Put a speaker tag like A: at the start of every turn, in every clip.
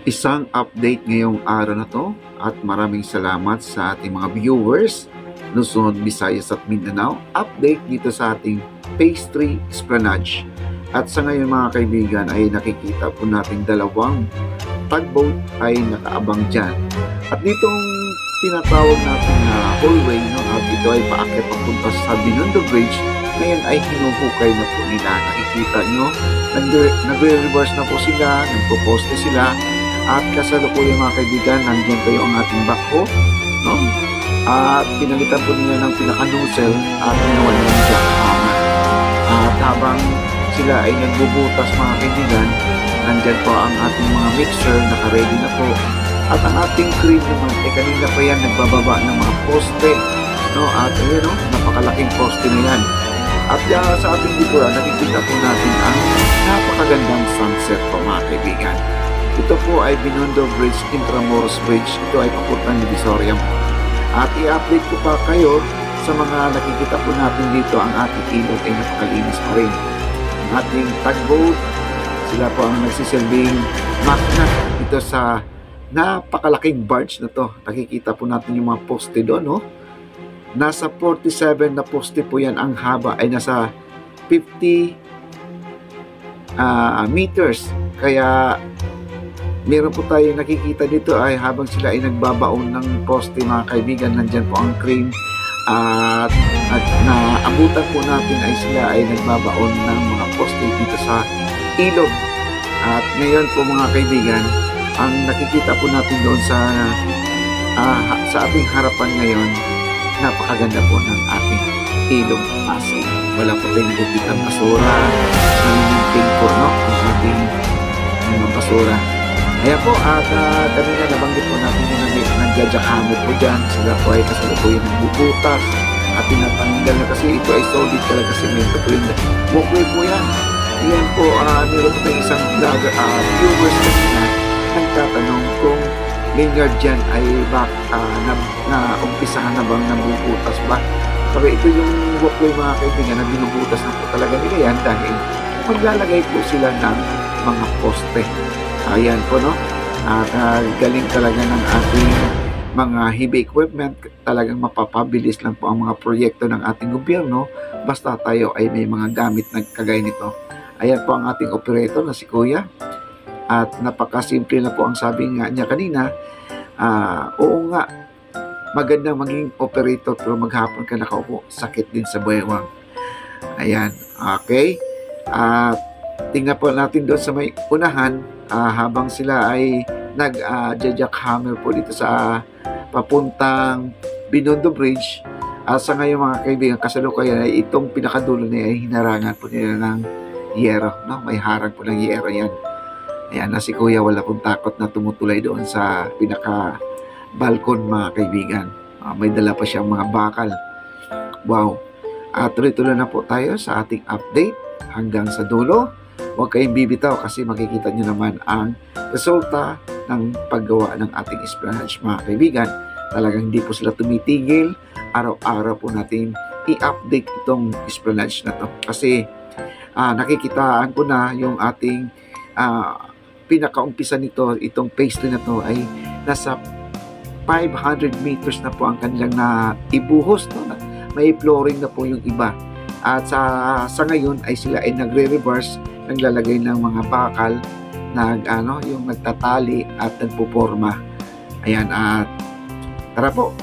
A: isang update ngayong araw na to at maraming salamat sa ating mga viewers Luzon, Visayas at Mindanao. Update dito sa ating Phase 3 Esplanade. At sa ngayon mga kaibigan ay nakikita po natin dalawang tugboat ay nakaabang dyan. At ditong tinatawag natin na hallway, no, at ito ay paakyat papunta sa Binondo Bridge, ngayon ay hinuhukay na po nila. Nakikita nyo, nagre-reverse na po sila, nagpo-poste sila, at kasalukuyan mga kaibigan, nandiyan kayo ang ating backhoe, no? At pinalitan po niya ng pinaka-nozzle at ginawan ng jackhammer. At habang sila ay nagbubutas mga kaibigan, nandyan po ang ating mga mixer, naka-ready na po. At ang ating crane naman, kanina pa yan nagbababa ng mga poste, no? At ayun, no? Napakalaking poste na yan. At sa ating likuran, nakikita po natin ang napakagandang sunset po mga kaibigan. Ito po ay Binondo Bridge, Intramuros Bridge. Ito ay papuntang Divisoria. At i-update ko pa kayo sa mga nakikita po natin dito. Ang ating ilog ay napakalinis pa rin. Ang ating tugboat, sila po ang nagsisilbing makina ito sa napakalaking barge na to. Nakikita po natin yung mga poste doon, no? Nasa 47 na poste po yan. Ang haba ay nasa 50 meters. Kaya meron po tayo nakikita dito ay habang sila ay nagbabaon ng poste mga kaibigan, nandyan po ang crane at naabutan po natin ay sila ay nagbabaon ng mga poste dito sa ilog. At ngayon po mga kaibigan, ang nakikita po natin doon sa ating harapan ngayon, napakaganda po ng ating ilog Pasig. Wala po tayong nakikitang basura, nanininting po, no? Ang ating mga basura. Kaya po, at kanina nabanggit po natin yung nagjajakhammer po dyan. Sila po ay kasalukuyan nagbubutas at tinatanggal na kasi ito ay solid talaga semento po yun. Walkway po yan. Yan po, meron po tayong isang vlogger, viewers kanina, nagtatanong kung linear dyan ay umpisahan na bang nabubutas ba? Pero ito yung walkway mga kaibigan na binubutas na po talaga nila yan dahil maglalagay po sila ng mga poste. Ayan po, no? At galing talaga ng ating mga heavy equipment. Talagang mapapabilis lang po ang mga proyekto ng ating gobyerno basta tayo ay may mga gamit na kagaya nito. Ayan po ang ating operator na si Kuya. At napakasimple na po ang sabi nga niya kanina. Oo nga, magandang maging operator pero maghapon ka nakaupo, sakit din sa buwewang. Ayan, okay. At tingnan po natin doon sa may unahan, habang sila ay nag-jackhammer po dito sa papuntang Binondo Bridge. Sa ngayon mga kaibigan, kasalukuyan ay itong pinakadulo niya ay hinarangan po nila ng yero, no? May harang po ng yero yan. Ayan na si Kuya, wala pong takot na tumutulay doon sa pinaka-balkon mga kaibigan. May dala pa siyang mga bakal. Wow! Tuloy-tuloy na po tayo sa ating update hanggang sa dulo. Huwag kayong bibitaw kasi makikita nyo naman ang resulta ng paggawa ng ating esplanade mga kaibigan. Talagang hindi po sila tumitigil. Araw-araw po natin i-update itong esplanade na to. Kasi nakikitaan ko na yung ating pinakaumpisa nito, itong phase 2 na to ay nasa 500 meters na po ang kanilang ibuhos. No? May flooring na po yung iba. At sa ngayon ay sila ay nagre-reverse, naglalagay ng mga bakal, yung nagtatali at nagpuporma. Ayan, at tara po,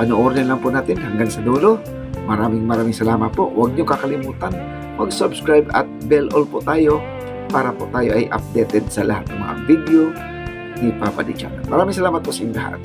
A: panoorin lang po natin hanggang sa dulo. Maraming salamat po. Huwag niyo kakalimutan mag-subscribe at bell all po tayo para po tayo ay updated sa lahat ng mga video ni Papa D Channel. Maraming salamat po sa inyong lahat.